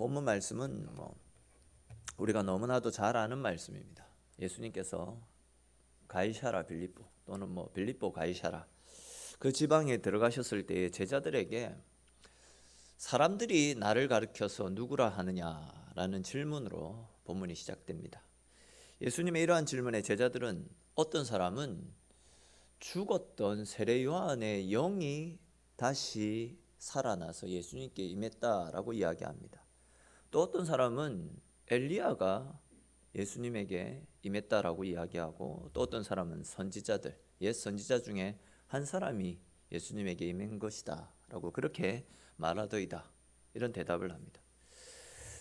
본문 말씀은 우리가 너무나도 잘 아는 말씀입니다. 예수님께서 가이사라 빌립보 또는 빌립보 가이사라 그 지방에 들어가셨을 때에 제자들에게 사람들이 나를 가리켜서 누구라 하느냐라는 질문으로 본문이 시작됩니다. 예수님의 이러한 질문에 제자들은 어떤 사람은 죽었던 세례 요한의 영이 다시 살아나서 예수님께 임했다라고 이야기합니다. 또 어떤 사람은 엘리야가 예수님에게 임했다라고 이야기하고, 또 어떤 사람은 선지자들, 옛 선지자 중에 한 사람이 예수님에게 임한 것이다 라고 그렇게 말하더이다, 이런 대답을 합니다.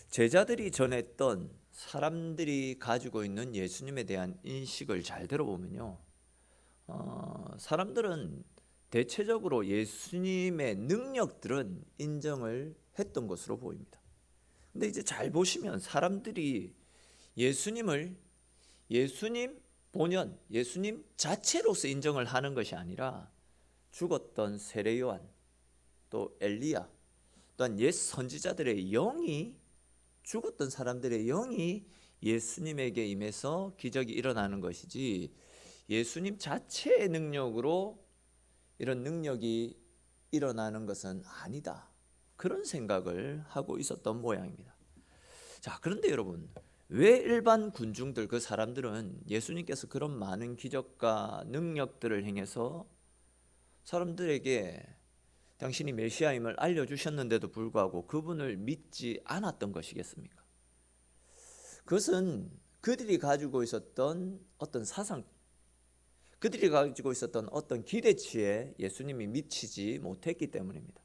제자들이 전했던 사람들이 가지고 있는 예수님에 대한 인식을 잘 들어보면요, 사람들은 대체적으로 예수님의 능력들은 인정을 했던 것으로 보입니다. 근데 이제 잘 보시면 사람들이 예수님을 예수님 본연, 예수님 자체로서 인정을 하는 것이 아니라 죽었던 세례 요한, 또 엘리야, 또한 옛 선지자들의 영이, 죽었던 사람들의 영이 예수님에게 임해서 기적이 일어나는 것이지, 예수님 자체의 능력으로 이런 능력이 일어나는 것은 아니다, 그런 생각을 하고 있었던 모양입니다. 자, 그런데 여러분, 왜 일반 군중들, 그 사람들은 예수님께서 그런 많은 기적과 능력들을 행해서 사람들에게 당신이 메시아임을 알려주셨는데도 불구하고 그분을 믿지 않았던 것이겠습니까? 그것은 그들이 가지고 있었던 어떤 사상, 그들이 가지고 있었던 어떤 기대치에 예수님이 미치지 못했기 때문입니다.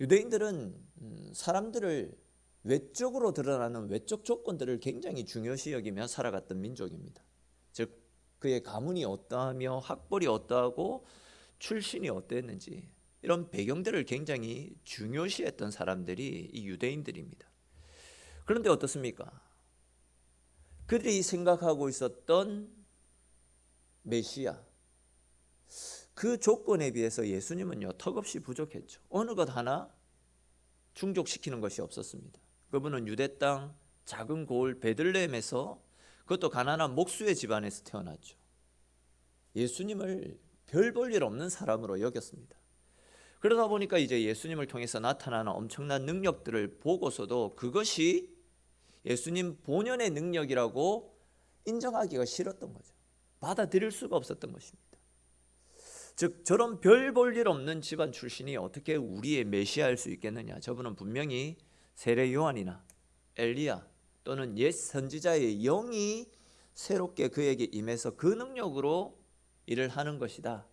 유대인들은 사람들을 외적으로 드러나는 외적 조건들을 굉장히 중요시 여기며 살아갔던 민족입니다. 즉, 그의 가문이 어떠하며 학벌이 어떠하고 출신이 어땠는지, 이런 배경들을 굉장히 중요시했던 사람들이 이 유대인들입니다. 그런데 어떻습니까? 그들이 생각하고 있었던 메시아, 그 조건에 비해서 예수님은요, 턱없이 부족했죠. 어느 것 하나 충족시키는 것이 없었습니다. 그분은 유대 땅 작은 고을 베들레헴에서, 그것도 가난한 목수의 집안에서 태어났죠. 예수님을 별 볼 일 없는 사람으로 여겼습니다. 그러다 보니까 이제 예수님을 통해서 나타나는 엄청난 능력들을 보고서도 그것이 예수님 본연의 능력이라고 인정하기가 싫었던 거죠. 받아들일 수가 없었던 것입니다. 즉, 저런 별 볼 일 없는 집안 출신이 어떻게 우리의 메시아일 수 있겠느냐, 저분은 분명히 세례 요한이나 엘리야 또는 옛 선지자의 영이 새롭게 그에게 임해서 그 능력으로 일을 하는 것이다,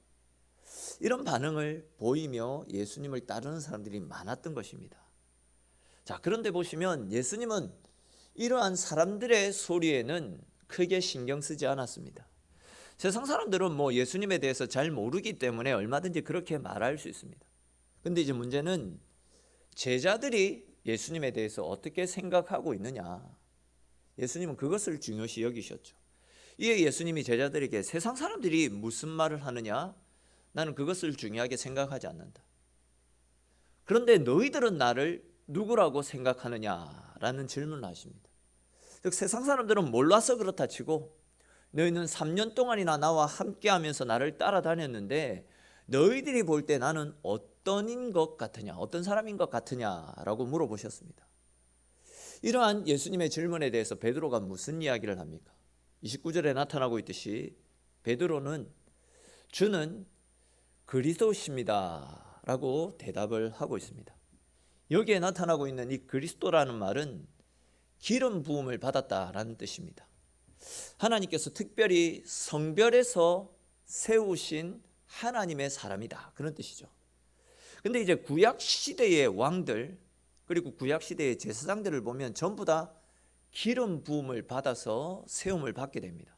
이런 반응을 보이며 예수님을 따르는 사람들이 많았던 것입니다. 자, 그런데 보시면 예수님은 이러한 사람들의 소리에는 크게 신경 쓰지 않았습니다. 세상 사람들은 예수님에 대해서 잘 모르기 때문에 얼마든지 그렇게 말할 수 있습니다. 근데 이제 문제는 제자들이 예수님에 대해서 어떻게 생각하고 있느냐, 예수님은 그것을 중요시 여기셨죠. 이에 예수님이 제자들에게 세상 사람들이 무슨 말을 하느냐, 나는 그것을 중요하게 생각하지 않는다. 그런데 너희들은 나를 누구라고 생각하느냐라는 질문을 하십니다. 즉, 세상 사람들은 몰라서 그렇다 치고, 너희는 3년 동안이나 나와 함께하면서 나를 따라다녔는데 너희들이 볼 때 나는 어떤인 것 같으냐, 어떤 사람인 것 같으냐라고 물어보셨습니다. 이러한 예수님의 질문에 대해서 베드로가 무슨 이야기를 합니까? 29절에 나타나고 있듯이 베드로는 주는 그리스도십니다 라고 대답을 하고 있습니다. 여기에 나타나고 있는 이 그리스도라는 말은 기름 부음을 받았다라는 뜻입니다. 하나님께서 특별히 성별에서 세우신 하나님의 사람이다, 그런 뜻이죠. 근데 이제 구약 시대의 왕들, 그리고 구약 시대의 제사장들을 보면 전부 다 기름 부음을 받아서 세움을 받게 됩니다.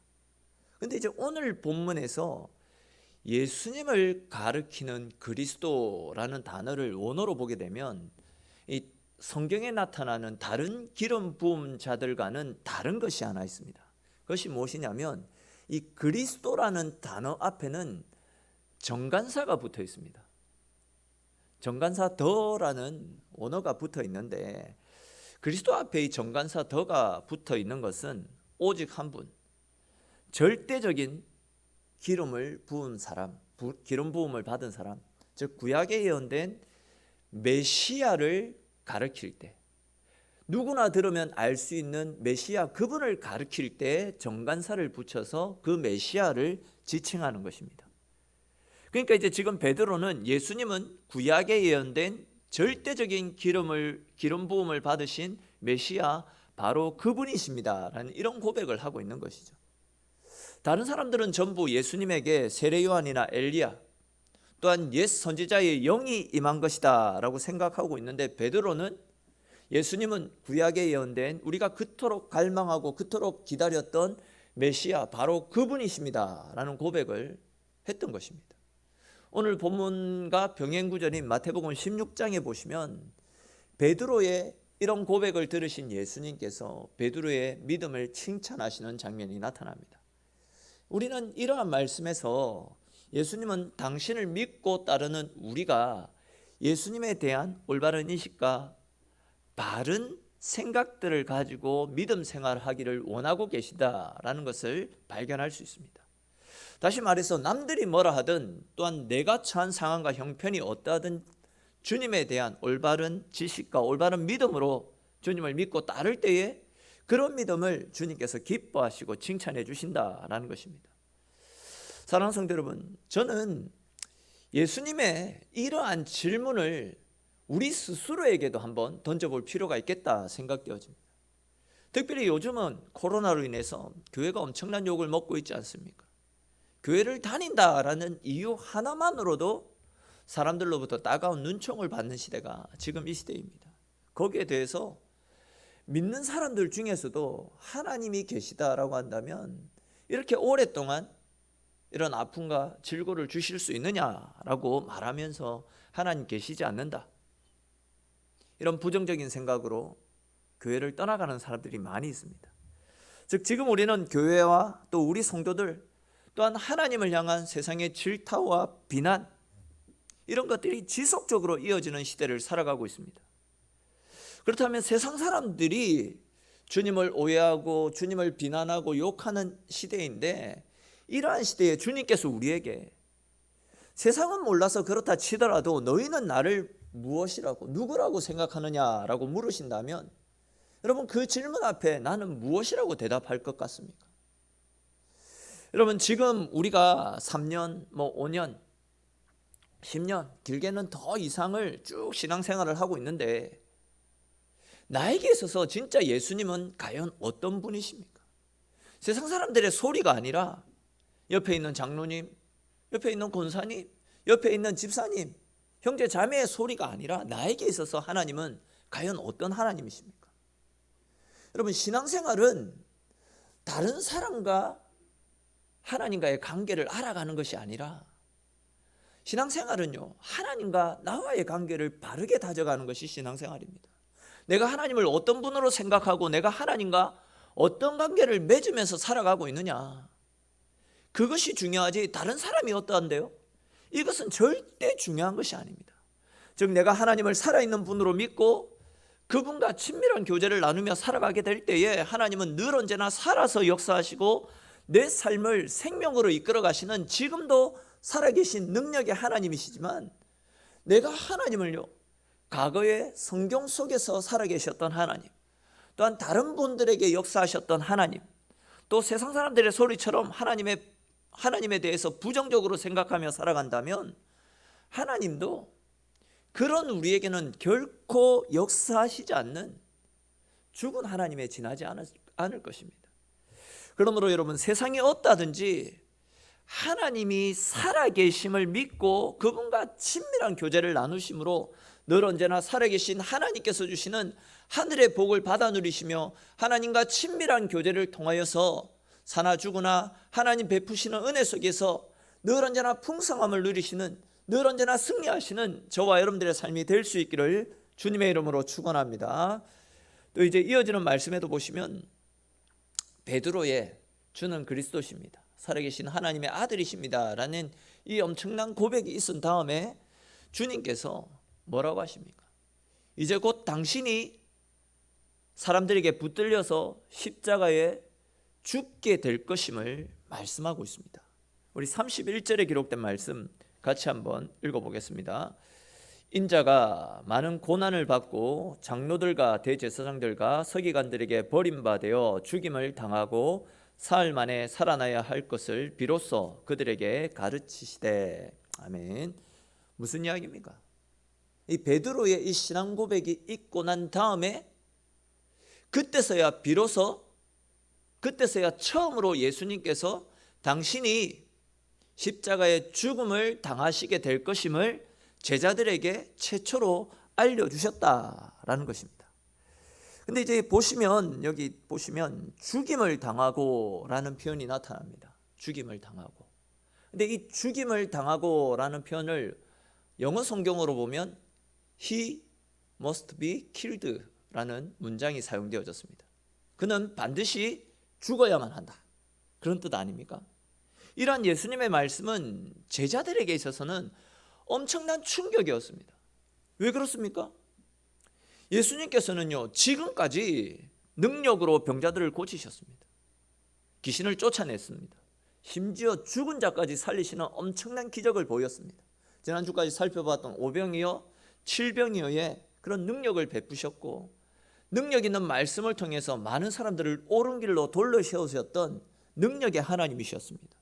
근데 이제 오늘 본문에서 예수님을 가리키는 그리스도라는 단어를 원어로 보게 되면 이 성경에 나타나는 다른 기름 부음 자들과는 다른 것이 하나 있습니다. 그것이 무엇이냐면 이 그리스도라는 단어 앞에는 정관사가 붙어 있습니다. 정관사 더라는 원어가 붙어 있는데, 그리스도 앞에 이 정간사 더가 붙어 있는 것은 오직 한 분, 절대적인 기름을 부은 사람, 기름 부음을 받은 사람, 즉 구약에 예언된 메시아를 가르칠 때, 누구나 들으면 알 수 있는 메시아 그분을 가르칠 때 정간사를 붙여서 그 메시아를 지칭하는 것입니다. 그러니까 이제 지금 베드로는 예수님은 구약에 예언된 절대적인 기름 부음을 받으신 메시아 바로 그분이십니다라는 이런 고백을 하고 있는 것이죠. 다른 사람들은 전부 예수님에게 세례 요한이나 엘리야 또한 옛 선지자의 영이 임한 것이다 라고 생각하고 있는데, 베드로는 예수님은 구약에 예언된 우리가 그토록 갈망하고 그토록 기다렸던 메시아 바로 그분이십니다 라는 고백을 했던 것입니다. 오늘 본문과 병행구절인 마태복음 16장에 보시면 베드로의 이런 고백을 들으신 예수님께서 베드로의 믿음을 칭찬하시는 장면이 나타납니다. 우리는 이러한 말씀에서 예수님은 당신을 믿고 따르는 우리가 예수님에 대한 올바른 인식과 바른 생각들을 가지고 믿음 생활을 하기를 원하고 계시다라는 것을 발견할 수 있습니다. 다시 말해서 남들이 뭐라 하든 또한 내가 처한 상황과 형편이 어떠하든 주님에 대한 올바른 지식과 올바른 믿음으로 주님을 믿고 따를 때에 그런 믿음을 주님께서 기뻐하시고 칭찬해 주신다라는 것입니다. 사랑하는 성도 여러분, 저는 예수님의 이러한 질문을 우리 스스로에게도 한번 던져볼 필요가 있겠다 생각되어집니다. 특별히 요즘은 코로나로 인해서 교회가 엄청난 욕을 먹고 있지 않습니까? 교회를 다닌다라는 이유 하나만으로도 사람들로부터 따가운 눈총을 받는 시대가 지금 이 시대입니다. 거기에 대해서 믿는 사람들 중에서도 하나님이 계시다라고 한다면 이렇게 오랫동안 이런 아픔과 질고를 주실 수 있느냐라고 말하면서 하나님 계시지 않는다, 이런 부정적인 생각으로 교회를 떠나가는 사람들이 많이 있습니다. 즉 지금 우리는 교회와 또 우리 성도들 또한 하나님을 향한 세상의 질타와 비난, 이런 것들이 지속적으로 이어지는 시대를 살아가고 있습니다. 그렇다면 세상 사람들이 주님을 오해하고 주님을 비난하고 욕하는 시대인데, 이러한 시대에 주님께서 우리에게 세상은 몰라서 그렇다 치더라도 너희는 나를 무엇이라고 누구라고 생각하느냐라고 물으신다면, 여러분 그 질문 앞에 나는 무엇이라고 대답할 것 같습니까? 여러분 지금 우리가 3년, 5년, 10년, 길게는 더 이상을 쭉 신앙생활을 하고 있는데, 나에게 있어서 진짜 예수님은 과연 어떤 분이십니까? 세상 사람들의 소리가 아니라 옆에 있는 장로님, 옆에 있는 권사님, 옆에 있는 집사님, 형제 자매의 소리가 아니라 나에게 있어서 하나님은 과연 어떤 하나님이십니까? 여러분 신앙생활은 다른 사람과 하나님과의 관계를 알아가는 것이 아니라, 신앙생활은요 하나님과 나와의 관계를 바르게 다져가는 것이 신앙생활입니다. 내가 하나님을 어떤 분으로 생각하고 내가 하나님과 어떤 관계를 맺으면서 살아가고 있느냐, 그것이 중요하지 다른 사람이 어떠한데요? 이것은 절대 중요한 것이 아닙니다. 즉 내가 하나님을 살아있는 분으로 믿고 그분과 친밀한 교제를 나누며 살아가게 될 때에 하나님은 늘 언제나 살아서 역사하시고 내 삶을 생명으로 이끌어 가시는 지금도 살아계신 능력의 하나님이시지만, 내가 하나님을요 과거에 성경 속에서 살아계셨던 하나님, 또한 다른 분들에게 역사하셨던 하나님, 또 세상 사람들의 소리처럼 하나님에 대해서 부정적으로 생각하며 살아간다면 하나님도 그런 우리에게는 결코 역사하시지 않는 죽은 하나님에 지나지 않을 것입니다. 그러므로 여러분 세상이 어떠하든지 하나님이 살아계심을 믿고 그분과 친밀한 교제를 나누심으로 늘 언제나 살아계신 하나님께서 주시는 하늘의 복을 받아 누리시며 하나님과 친밀한 교제를 통하여서 사나 죽으나 하나님 베푸시는 은혜 속에서 늘 언제나 풍성함을 누리시는, 늘 언제나 승리하시는 저와 여러분들의 삶이 될 수 있기를 주님의 이름으로 축원합니다. 또 이제 이어지는 말씀에도 보시면 베드로의 주는 그리스도십니다, 살아계신 하나님의 아들이십니다 라는 이 엄청난 고백이 있은 다음에 주님께서 뭐라고 하십니까? 이제 곧 당신이 사람들에게 붙들려서 십자가에 죽게 될 것임을 말씀하고 있습니다. 우리 31절에 기록된 말씀 같이 한번 읽어보겠습니다. 인자가 많은 고난을 받고 장로들과 대제사장들과 서기관들에게 버림받아 죽임을 당하고 사흘 만에 살아나야 할 것을 비로소 그들에게 가르치시되. 아멘. 무슨 이야기입니까? 이 베드로의 이 신앙 고백이 있고 난 다음에 그때서야 처음으로 예수님께서 당신이 십자가의 죽음을 당하시게 될 것임을 제자들에게 최초로 알려주셨다라는 것입니다. 근데 이제 여기 보시면 죽임을 당하고 라는 표현이 나타납니다. 죽임을 당하고. 근데 이 죽임을 당하고 라는 표현을 영어 성경으로 보면 He must be killed 라는 문장이 사용되어졌습니다. 그는 반드시 죽어야만 한다, 그런 뜻 아닙니까? 이러한 예수님의 말씀은 제자들에게 있어서는 엄청난 충격이었습니다. 왜 그렇습니까? 예수님께서는요, 지금까지 능력으로 병자들을 고치셨습니다. 귀신을 쫓아냈습니다. 심지어 죽은 자까지 살리시는 엄청난 기적을 보였습니다. 지난주까지 살펴봤던 오병이어 7병이어의 그런 능력을 베푸셨고, 능력 있는 말씀을 통해서 많은 사람들을 옳은 길로 돌려 세우셨던 능력의 하나님이셨습니다.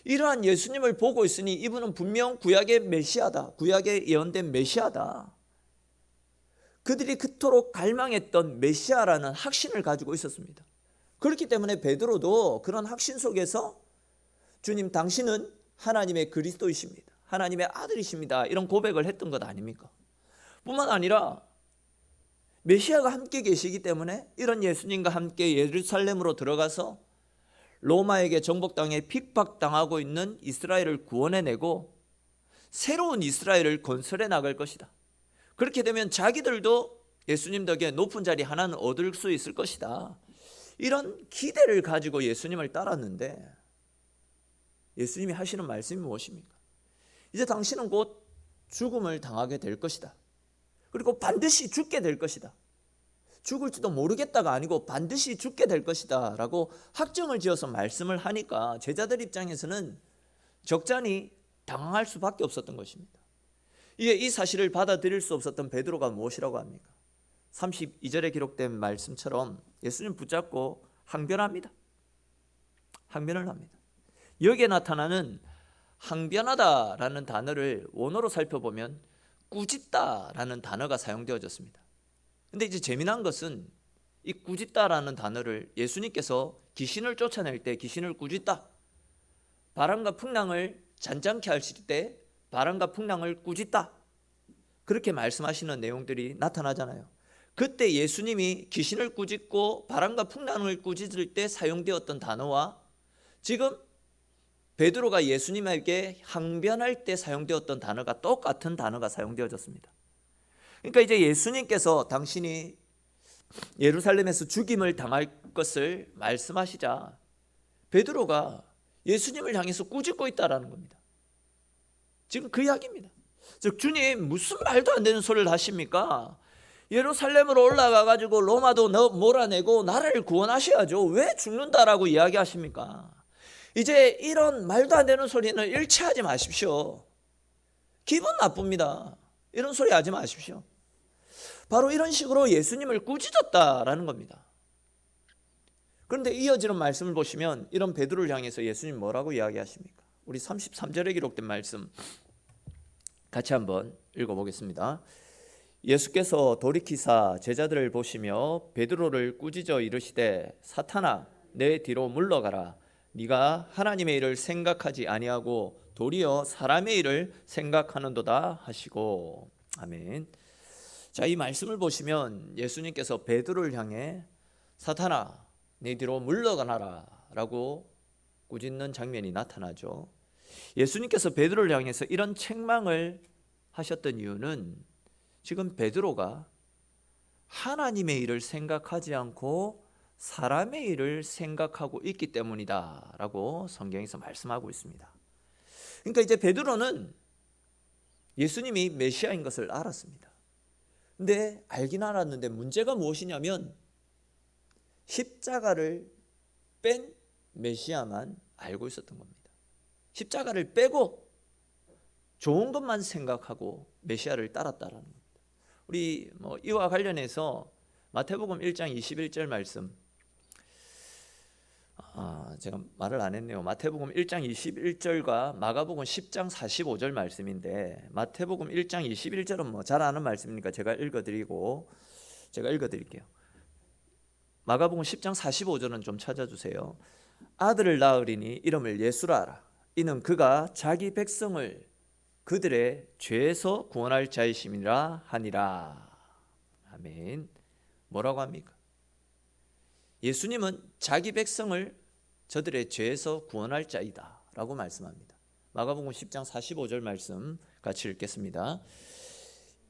이러한 예수님을 보고 있으니 이분은 분명 구약의 메시아다, 구약에 예언된 메시아다, 그들이 그토록 갈망했던 메시아라는 확신을 가지고 있었습니다. 그렇기 때문에 베드로도 그런 확신 속에서 주님, 당신은 하나님의 그리스도이십니다, 하나님의 아들이십니다, 이런 고백을 했던 것 아닙니까? 뿐만 아니라 메시아가 함께 계시기 때문에 이런 예수님과 함께 예루살렘으로 들어가서 로마에게 정복당해 핍박당하고 있는 이스라엘을 구원해내고 새로운 이스라엘을 건설해 나갈 것이다. 그렇게 되면 자기들도 예수님 덕에 높은 자리 하나는 얻을 수 있을 것이다, 이런 기대를 가지고 예수님을 따랐는데 예수님이 하시는 말씀이 무엇입니까? 이제 당신은 곧 죽음을 당하게 될 것이다, 그리고 반드시 죽게 될 것이다, 죽을지도 모르겠다가 아니고 반드시 죽게 될 것이다 라고 확정을 지어서 말씀을 하니까 제자들 입장에서는 적잖이 당황할 수밖에 없었던 것입니다. 이 사실을 받아들일 수 없었던 베드로가 무엇이라고 합니까? 32절에 기록된 말씀처럼 예수님 붙잡고 항변합니다. 항변을 합니다. 여기에 나타나는 항변하다라는 단어를 원어로 살펴보면 꾸짖다라는 단어가 사용되어졌습니다. 근데 이제 재미난 것은 이 꾸짖다라는 단어를 예수님께서 귀신을 쫓아낼 때 귀신을 꾸짖다, 바람과 풍랑을 잔잔케 하실 때 바람과 풍랑을 꾸짖다, 그렇게 말씀하시는 내용들이 나타나잖아요. 그때 예수님이 귀신을 꾸짖고 바람과 풍랑을 꾸짖을 때 사용되었던 단어와 지금 베드로가 예수님에게 항변할 때 사용되었던 단어가 똑같은 단어가 사용되어졌습니다. 그러니까 이제 예수님께서 당신이 예루살렘에서 죽임을 당할 것을 말씀하시자 베드로가 예수님을 향해서 꾸짖고 있다라는 겁니다. 지금 그 이야기입니다. 즉, 주님 무슨 말도 안 되는 소리를 하십니까? 예루살렘으로 올라가 가지고 로마도 몰아내고 나라를 구원하셔야죠. 왜 죽는다라고 이야기하십니까? 이제 이런 말도 안 되는 소리는 일체하지 마십시오. 기분 나쁩니다. 이런 소리 하지 마십시오. 바로 이런 식으로 예수님을 꾸짖었다라는 겁니다. 그런데 이어지는 말씀을 보시면 이런 베드로를 향해서 예수님 뭐라고 이야기하십니까? 우리 33절에 기록된 말씀 같이 한번 읽어보겠습니다. 예수께서 돌이키사 제자들을 보시며 베드로를 꾸짖어 이르시되 사탄아, 내 뒤로 물러가라. 네가 하나님의 일을 생각하지 아니하고 도리어 사람의 일을 생각하는도다 하시고. 아멘. 자, 이 말씀을 보시면 예수님께서 베드로를 향해 사탄아, 네 뒤로 물러가라 라고 꾸짖는 장면이 나타나죠. 예수님께서 베드로를 향해서 이런 책망을 하셨던 이유는 지금 베드로가 하나님의 일을 생각하지 않고 사람의 일을 생각하고 있기 때문이다 라고 성경에서 말씀하고 있습니다. 그러니까 이제 베드로는 예수님이 메시아인 것을 알았습니다. 근데 알긴 알았는데 문제가 무엇이냐면 십자가를 뺀 메시아만 알고 있었던 겁니다. 십자가를 빼고 좋은 것만 생각하고 메시아를 따랐다라는 겁니다. 우리 이와 관련해서 마태복음 1장 21절 말씀, 제가 말을 안 했네요. 마태복음 1장 21절과 마가복음 10장 45절 말씀인데, 마태복음 1장 21절은 잘 아는 말씀이니까 제가 읽어드릴게요. 마가복음 10장 45절은 좀 찾아주세요. 아들을 낳으리니 이름을 예수라 하라. 이는 그가 자기 백성을 그들의 죄에서 구원할 자이심이라 하니라. 아멘. 뭐라고 합니까? 예수님은 자기 백성을 저들의 죄에서 구원할 자이다 라고 말씀합니다. 마가복음 10장 45절 말씀 같이 읽겠습니다.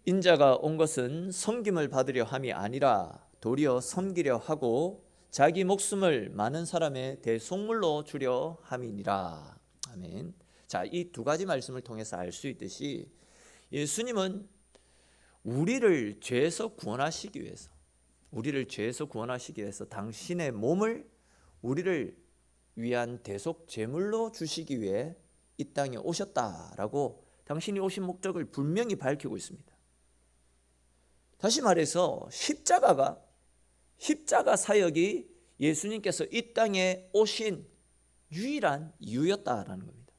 인자가 온 것은 섬김을 받으려 함이 아니라 도리어 섬기려 하고 자기 목숨을 많은 사람의 대속물로 주려 함이니라. 아멘. 자, 이 두 가지 말씀을 통해서 알 수 있듯이 예수님은 우리를 죄에서 구원하시기 위해서 당신의 몸을 우리를 위한 대속 제물로 주시기 위해 이 땅에 오셨다라고 당신이 오신 목적을 분명히 밝히고 있습니다. 다시 말해서 십자가 사역이 예수님께서 이 땅에 오신 유일한 이유였다라는 겁니다.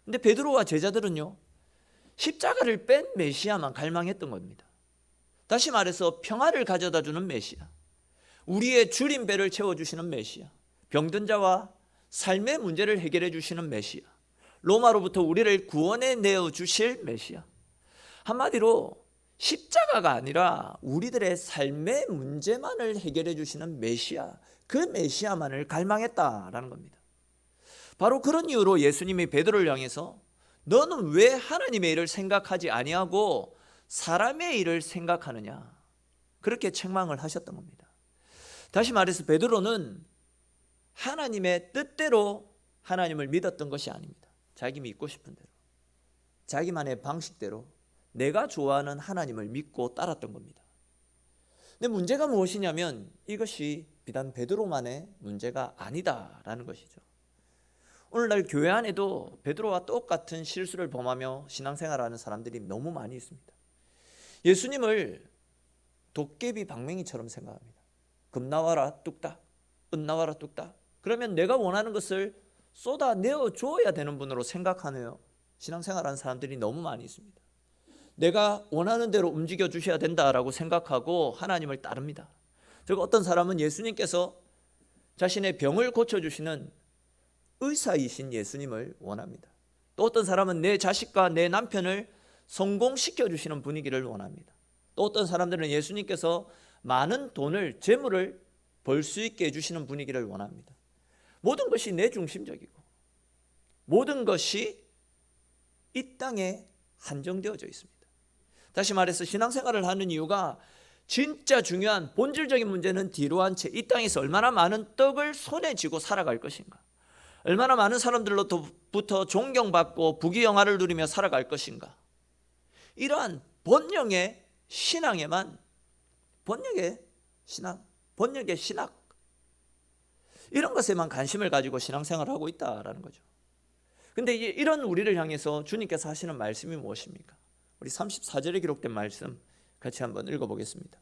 근데 베드로와 제자들은요, 십자가를 뺀 메시아만 갈망했던 겁니다. 다시 말해서 평화를 가져다 주는 메시아, 우리의 줄인 배를 채워주시는 메시아, 병든 자와 삶의 문제를 해결해 주시는 메시아, 로마로부터 우리를 구원해 내어 주실 메시아. 한마디로 십자가가 아니라 우리들의 삶의 문제만을 해결해 주시는 메시아, 그 메시아만을 갈망했다라는 겁니다. 바로 그런 이유로 예수님이 베드로를 향해서 너는 왜 하나님의 일을 생각하지 아니하고 사람의 일을 생각하느냐, 그렇게 책망을 하셨던 겁니다. 다시 말해서 베드로는 하나님의 뜻대로 하나님을 믿었던 것이 아닙니다. 자기 믿고 싶은 대로, 자기만의 방식대로 내가 좋아하는 하나님을 믿고 따랐던 겁니다. 근데 문제가 무엇이냐면 이것이 비단 베드로만의 문제가 아니다라는 것이죠. 오늘날 교회 안에도 베드로와 똑같은 실수를 범하며 신앙생활하는 사람들이 너무 많이 있습니다. 예수님을 도깨비 방맹이처럼 생각합니다. 금 나와라 뚝딱, 은 나와라 뚝딱. 그러면 내가 원하는 것을 쏟아내어 주어야 되는 분으로 생각하네요. 신앙생활하는 사람들이 너무 많이 있습니다. 내가 원하는 대로 움직여 주셔야 된다라고 생각하고 하나님을 따릅니다. 즉 어떤 사람은 예수님께서 자신의 병을 고쳐주시는 의사이신 예수님을 원합니다. 또 어떤 사람은 내 자식과 내 남편을 성공시켜 주시는 분위기를 원합니다. 또 어떤 사람들은 예수님께서 많은 돈을, 재물을 벌 수 있게 해주시는 분위기를 원합니다. 모든 것이 내 중심적이고 모든 것이 이 땅에 한정되어져 있습니다. 다시 말해서 신앙생활을 하는 이유가 진짜 중요한 본질적인 문제는 뒤로 한 채 이 땅에서 얼마나 많은 떡을 손에 쥐고 살아갈 것인가, 얼마나 많은 사람들로부터 존경받고 부귀영화를 누리며 살아갈 것인가, 이러한 본령의 신앙에만, 본령의 신학, 이런 것에만 관심을 가지고 신앙생활을 하고 있다라는 거죠. 근데 이런 우리를 향해서 주님께서 하시는 말씀이 무엇입니까? 우리 34절에 기록된 말씀 같이 한번 읽어보겠습니다.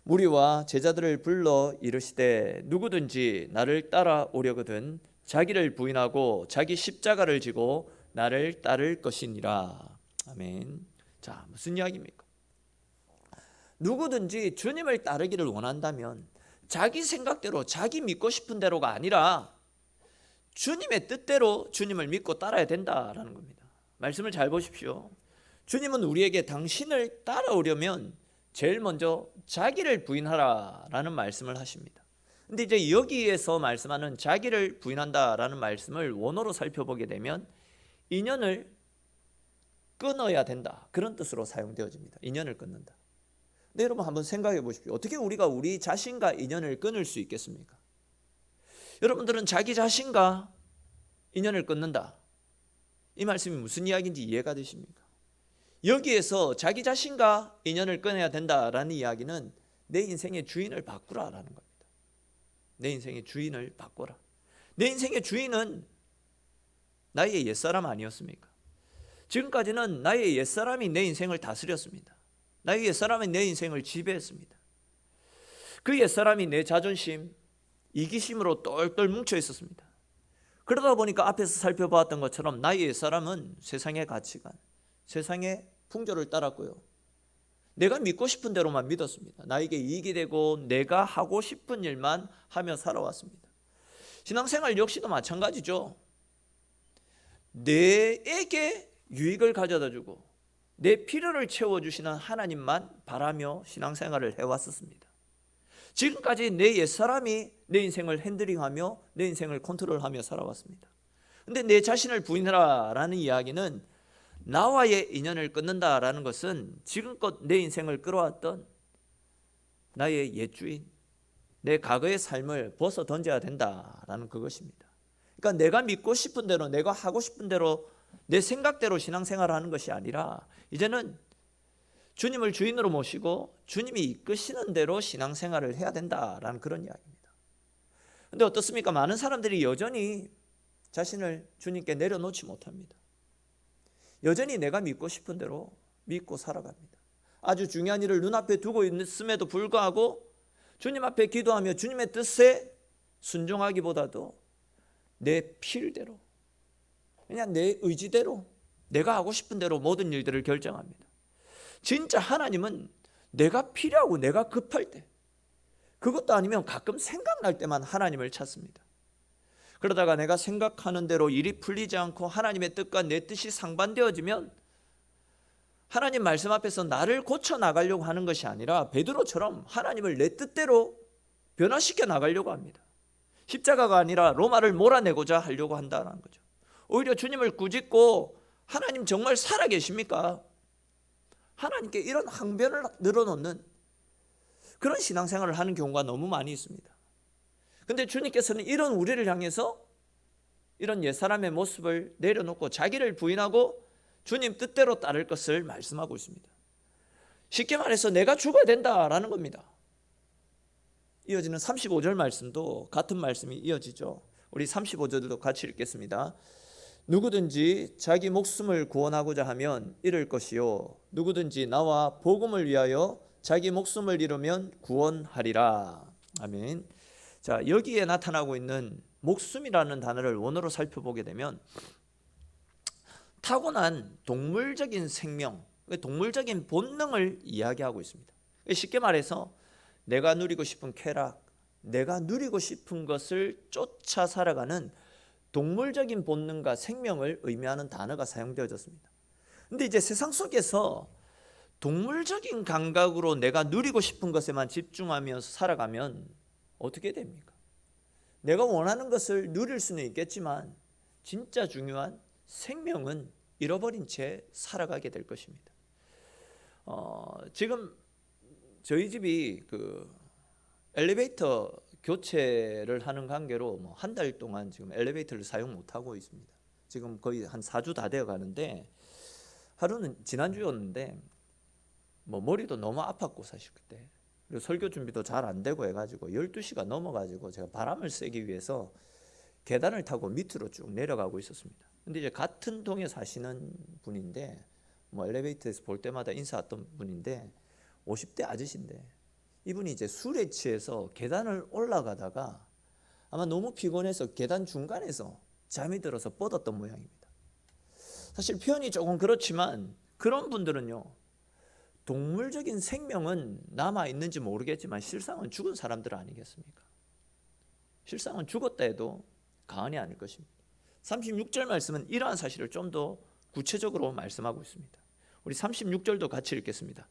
무리와 제자들을 불러 이르시되 누구든지 나를 따라오려거든 자기를 부인하고 자기 십자가를 지고 나를 따를 것이니라. 아멘. 자, 무슨 이야기입니까? 누구든지 주님을 따르기를 원한다면 자기 생각대로, 자기 믿고 싶은 대로가 아니라 주님의 뜻대로 주님을 믿고 따라야 된다라는 겁니다. 말씀을 잘 보십시오. 주님은 우리에게 당신을 따라오려면 제일 먼저 자기를 부인하라라는 말씀을 하십니다. 근데 이제 여기에서 말씀하는 자기를 부인한다라는 말씀을 원어로 살펴보게 되면 인연을 끊어야 된다, 그런 뜻으로 사용되어집니다. 인연을 끊는다. 근데 여러분 한번 생각해 보십시오. 어떻게 우리가 우리 자신과 인연을 끊을 수 있겠습니까? 여러분들은 자기 자신과 인연을 끊는다, 이 말씀이 무슨 이야기인지 이해가 되십니까? 여기에서 자기 자신과 인연을 끊어야 된다라는 이야기는 내 인생의 주인을 바꾸라라는 겁니다. 내 인생의 주인을 바꿔라. 내 인생의 주인은 나의 옛사람 아니었습니까? 지금까지는 나의 옛사람이 내 인생을 다스렸습니다. 나의 옛사람이 내 인생을 지배했습니다. 그 옛사람이 내 자존심, 이기심으로 똘똘 뭉쳐 있었습니다. 그러다 보니까 앞에서 살펴보았던 것처럼 나의 옛사람은 세상의 가치관, 세상의 풍조를 따랐고요. 내가 믿고 싶은 대로만 믿었습니다. 나에게 이익이 되고 내가 하고 싶은 일만 하며 살아왔습니다. 신앙생활 역시도 마찬가지죠. 내에게 유익을 가져다 주고 내 필요를 채워주시는 하나님만 바라며 신앙생활을 해왔었습니다. 지금까지 내 옛사람이 내 인생을 핸들링하며 내 인생을 컨트롤하며 살아왔습니다. 근데 내 자신을 부인하라라는 이야기는 나와의 인연을 끊는다라는 것은 지금껏 내 인생을 끌어왔던 나의 옛주인, 내 과거의 삶을 벗어 던져야 된다라는 그것입니다. 그러니까 내가 믿고 싶은 대로, 내가 하고 싶은 대로, 내 생각대로 신앙생활을 하는 것이 아니라 이제는 주님을 주인으로 모시고 주님이 이끄시는 대로 신앙생활을 해야 된다라는 그런 이야기입니다. 그런데 어떻습니까? 많은 사람들이 여전히 자신을 주님께 내려놓지 못합니다. 여전히 내가 믿고 싶은 대로 믿고 살아갑니다. 아주 중요한 일을 눈앞에 두고 있음에도 불구하고 주님 앞에 기도하며 주님의 뜻에 순종하기보다도 내 필대로, 그냥 내 의지대로, 내가 하고 싶은 대로 모든 일들을 결정합니다. 진짜 하나님은 내가 필요하고 내가 급할 때, 그것도 아니면 가끔 생각날 때만 하나님을 찾습니다. 그러다가 내가 생각하는 대로 일이 풀리지 않고 하나님의 뜻과 내 뜻이 상반되어지면 하나님 말씀 앞에서 나를 고쳐 나가려고 하는 것이 아니라 베드로처럼 하나님을 내 뜻대로 변화시켜 나가려고 합니다. 십자가가 아니라 로마를 몰아내고자 하려고 한다는 거죠. 오히려 주님을 꾸짖고 하나님 정말 살아계십니까? 하나님께 이런 항변을 늘어놓는 그런 신앙생활을 하는 경우가 너무 많이 있습니다. 그런데 주님께서는 이런 우리를 향해서 이런 옛사람의 모습을 내려놓고 자기를 부인하고 주님 뜻대로 따를 것을 말씀하고 있습니다. 쉽게 말해서 내가 죽어야 된다라는 겁니다. 이어지는 35절 말씀도 같은 말씀이 이어지죠. 우리 35절도 같이 읽겠습니다. 누구든지 자기 목숨을 구원하고자 하면 잃을 것이요 누구든지 나와 복음을 위하여 자기 목숨을 잃으면 구원하리라. 아멘. 자, 여기에 나타나고 있는 목숨이라는 단어를 원어로 살펴보게 되면 타고난 동물적인 생명, 동물적인 본능을 이야기하고 있습니다. 쉽게 말해서 내가 누리고 싶은 쾌락, 내가 누리고 싶은 것을 쫓아 살아가는 동물적인 본능과 생명을 의미하는 단어가 사용되어졌습니다. 근데 이제 세상 속에서 동물적인 감각으로 내가 누리고 싶은 것에만 집중하면서 살아가면 어떻게 됩니까? 내가 원하는 것을 누릴 수는 있겠지만 진짜 중요한 생명은 잃어버린 채 살아가게 될 것입니다. 지금 저희 집이 그 엘리베이터 교체를 하는 관계로 한 달 동안 지금 엘리베이터를 사용 못하고 있습니다. 지금 거의 한 4주 다 되어 가는데 하루는 지난주였는데 머리도 너무 아팠고 사실 그때 그리고 설교 준비도 잘 안 되고 해가지고 12시가 넘어가지고 제가 바람을 쐬기 위해서 계단을 타고 밑으로 쭉 내려가고 있었습니다. 근데 이제 같은 동에 사시는 분인데 엘리베이터에서 볼 때마다 인사했던 분인데 50대 아저씨인데 이분이 이제 술에 취해서 계단을 올라가다가 아마 너무 피곤해서 계단 중간에서 잠이 들어서 뻗었던 모양입니다. 사실 표현이 조금 그렇지만 그런 분들은요, 동물적인 생명은 남아있는지 모르겠지만 실상은 죽은 사람들 아니겠습니까? 실상은 죽었다 해도 가언이 아닐 것입니다. 36절 말씀은 이러한 사실을 좀 더 구체적으로 말씀하고 있습니다. 우리 36절도 같이 읽겠습니다.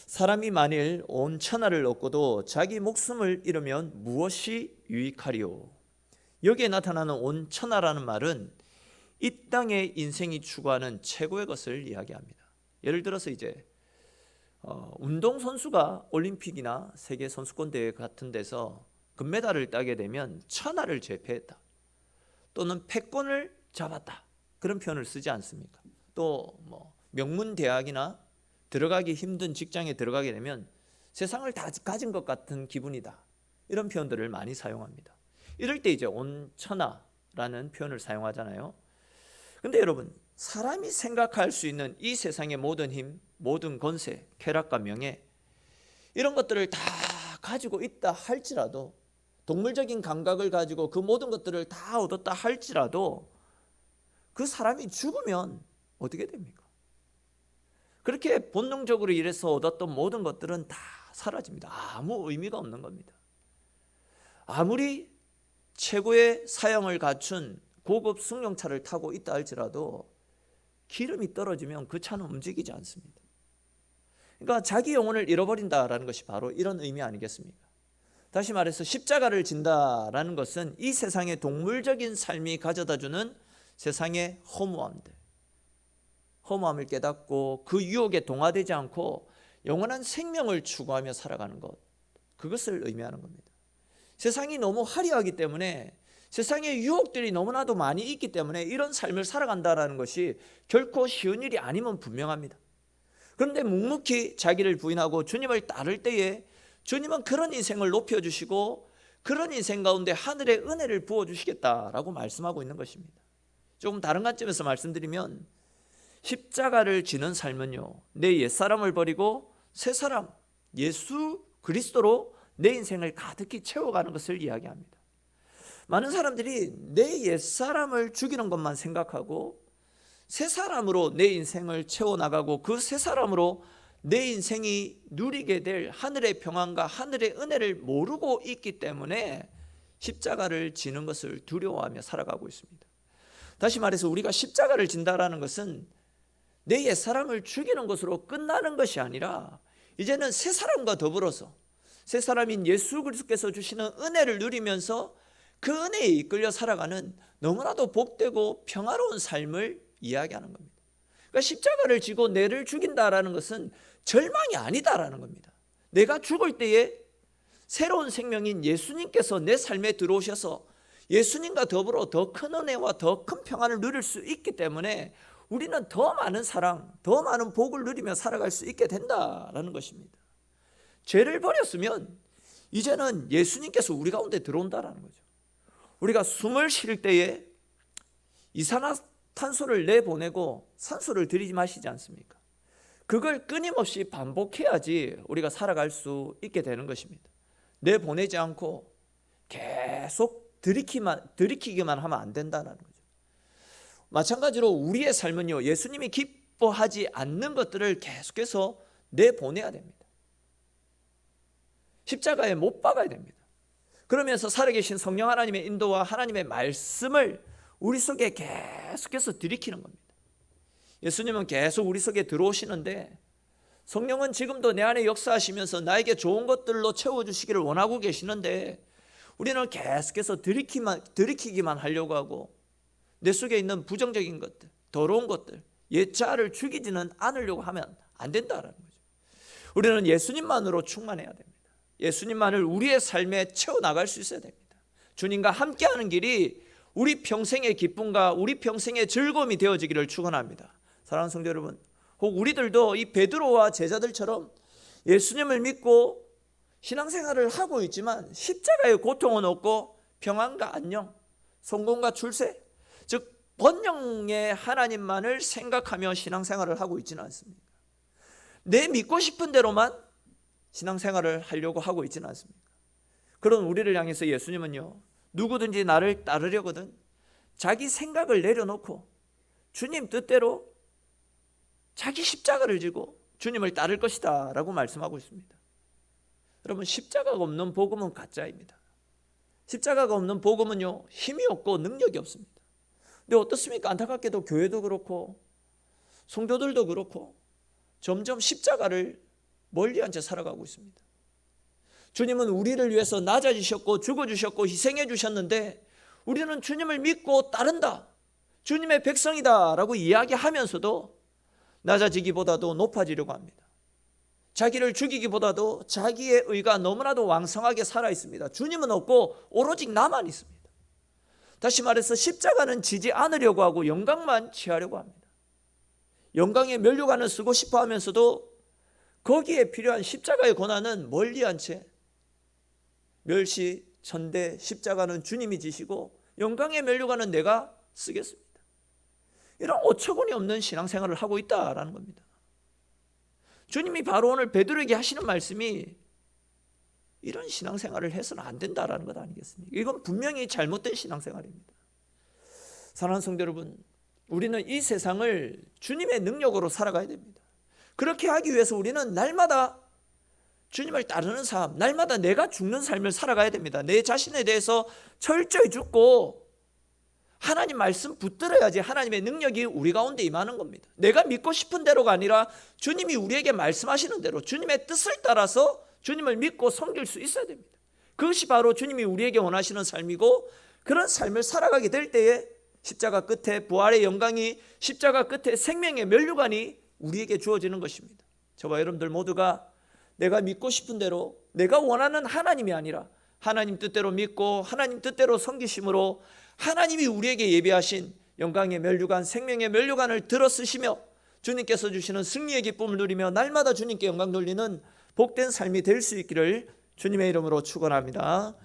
사람이 만일 온 천하를 얻고도 자기 목숨을 잃으면 무엇이 유익하리요? 여기에 나타나는 온 천하라는 말은 이 땅의 인생이 추구하는 최고의 것을 이야기합니다. 예를 들어서 이제 운동선수가 올림픽이나 세계 선수권대회 같은 데서 금메달을 따게 되면 천하를 제패했다 또는 패권을 잡았다 그런 표현을 쓰지 않습니까? 또 명문 대학이나 들어가기 힘든 직장에 들어가게 되면 세상을 다 가진 것 같은 기분이다. 이런 표현들을 많이 사용합니다. 이럴 때 이제 온천하라는 표현을 사용하잖아요. 근데 여러분, 사람이 생각할 수 있는 이 세상의 모든 힘, 모든 권세, 쾌락과 명예, 이런 것들을 다 가지고 있다 할지라도, 동물적인 감각을 가지고 그 모든 것들을 다 얻었다 할지라도 그 사람이 죽으면 어떻게 됩니까? 그렇게 본능적으로 일해서 얻었던 모든 것들은 다 사라집니다. 아무 의미가 없는 겁니다. 아무리 최고의 사양을 갖춘 고급 승용차를 타고 있다 할지라도 기름이 떨어지면 그 차는 움직이지 않습니다. 그러니까 자기 영혼을 잃어버린다라는 것이 바로 이런 의미 아니겠습니까? 다시 말해서 십자가를 진다라는 것은 이 세상의 동물적인 삶이 가져다주는 세상의 허무함을 깨닫고 그 유혹에 동화되지 않고 영원한 생명을 추구하며 살아가는 것, 그것을 의미하는 겁니다. 세상이 너무 화려하기 때문에, 세상의 유혹들이 너무나도 많이 있기 때문에 이런 삶을 살아간다는 것이 결코 쉬운 일이 아님은 분명합니다. 그런데 묵묵히 자기를 부인하고 주님을 따를 때에 주님은 그런 인생을 높여주시고 그런 인생 가운데 하늘의 은혜를 부어주시겠다라고 말씀하고 있는 것입니다. 조금 다른 관점에서 말씀드리면, 십자가를 지는 삶은요, 내 옛사람을 버리고 새사람 예수 그리스도로 내 인생을 가득히 채워가는 것을 이야기합니다. 많은 사람들이 내 옛사람을 죽이는 것만 생각하고 새사람으로 내 인생을 채워나가고 그 새사람으로 내 인생이 누리게 될 하늘의 평안과 하늘의 은혜를 모르고 있기 때문에 십자가를 지는 것을 두려워하며 살아가고 있습니다. 다시 말해서 우리가 십자가를 진다라는 것은 내 옛사람을 죽이는 것으로 끝나는 것이 아니라 이제는 새사람과 더불어서 새사람인 예수 그리스도께서 주시는 은혜를 누리면서 그 은혜에 이끌려 살아가는 너무나도 복되고 평화로운 삶을 이야기하는 겁니다. 그러니까 십자가를 지고 내를 죽인다라는 것은 절망이 아니다라는 겁니다. 내가 죽을 때에 새로운 생명인 예수님께서 내 삶에 들어오셔서 예수님과 더불어 더 큰 은혜와 더 큰 평안을 누릴 수 있기 때문에 우리는 더 많은 사랑, 더 많은 복을 누리며 살아갈 수 있게 된다라는 것입니다. 죄를 버렸으면 이제는 예수님께서 우리 가운데 들어온다라는 거죠. 우리가 숨을 쉴 때에 이산화탄소를 내보내고 산소를 들이마시지 않습니까? 그걸 끊임없이 반복해야지 우리가 살아갈 수 있게 되는 것입니다. 내보내지 않고 계속 들이키기만 하면 안 된다는 거죠. 마찬가지로 우리의 삶은요, 예수님이 기뻐하지 않는 것들을 계속해서 내보내야 됩니다. 십자가에 못 박아야 됩니다. 그러면서 살아계신 성령 하나님의 인도와 하나님의 말씀을 우리 속에 계속해서 들이키는 겁니다. 예수님은 계속 우리 속에 들어오시는데 성령은 지금도 내 안에 역사하시면서 나에게 좋은 것들로 채워주시기를 원하고 계시는데 우리는 계속해서 들이키기만 하려고 하고 내 속에 있는 부정적인 것들, 더러운 것들, 옛자를 죽이지는 않으려고 하면 안 된다는 거죠. 우리는 예수님만으로 충만해야 됩니다. 예수님만을 우리의 삶에 채워나갈 수 있어야 됩니다. 주님과 함께하는 길이 우리 평생의 기쁨과 우리 평생의 즐거움이 되어지기를 축원합니다. 사랑하는 성도 여러분, 혹 우리들도 이 베드로와 제자들처럼 예수님을 믿고 신앙생활을 하고 있지만 십자가의 고통은 없고 평안과 안녕, 성공과 출세, 즉 번영의 하나님만을 생각하며 신앙생활을 하고 있지는 않습니다. 내 믿고 싶은 대로만 신앙생활을 하려고 하고 있지는 않습니다. 그런 우리를 향해서 예수님은요, 누구든지 나를 따르려거든 자기 생각을 내려놓고 주님 뜻대로 자기 십자가를 지고 주님을 따를 것이다 라고 말씀하고 있습니다. 여러분, 십자가가 없는 복음은 가짜입니다. 십자가가 없는 복음은요, 힘이 없고 능력이 없습니다. 근데 어떻습니까? 안타깝게도 교회도 그렇고 성도들도 그렇고 점점 십자가를 멀리한 채 살아가고 있습니다. 주님은 우리를 위해서 낮아지셨고 죽어주셨고 희생해 주셨는데 우리는 주님을 믿고 따른다, 주님의 백성이다 라고 이야기하면서도 낮아지기보다도 높아지려고 합니다. 자기를 죽이기보다도 자기의 의가 너무나도 왕성하게 살아 있습니다. 주님은 없고 오로지 나만 있습니다. 다시 말해서 십자가는 지지 않으려고 하고 영광만 취하려고 합니다. 영광의 면류관을 쓰고 싶어 하면서도 거기에 필요한 십자가의 고난은 멀리한 채 멸시, 천대, 십자가는 주님이 지시고 영광의 면류관은 내가 쓰겠습니다. 이런 어처구니 없는 신앙생활을 하고 있다라는 겁니다. 주님이 바로 오늘 베드로에게 하시는 말씀이 이런 신앙생활을 해서는 안 된다라는 것 아니겠습니까? 이건 분명히 잘못된 신앙생활입니다. 사랑하는 성도 여러분, 우리는 이 세상을 주님의 능력으로 살아가야 됩니다. 그렇게 하기 위해서 우리는 날마다 주님을 따르는 삶, 날마다 내가 죽는 삶을 살아가야 됩니다. 내 자신에 대해서 철저히 죽고 하나님 말씀 붙들어야지 하나님의 능력이 우리 가운데 임하는 겁니다. 내가 믿고 싶은 대로가 아니라 주님이 우리에게 말씀하시는 대로 주님의 뜻을 따라서 주님을 믿고 섬길 수 있어야 됩니다. 그것이 바로 주님이 우리에게 원하시는 삶이고, 그런 삶을 살아가게 될 때에 십자가 끝에 부활의 영광이, 십자가 끝에 생명의 면류관이 우리에게 주어지는 것입니다. 저와 여러분들 모두가 내가 믿고 싶은 대로, 내가 원하는 하나님이 아니라 하나님 뜻대로 믿고 하나님 뜻대로 섬기심으로 하나님이 우리에게 예비하신 영광의 면류관, 생명의 면류관을 들어 쓰시며 주님께서 주시는 승리의 기쁨을 누리며 날마다 주님께 영광 돌리는 복된 삶이 될 수 있기를 주님의 이름으로 축원합니다.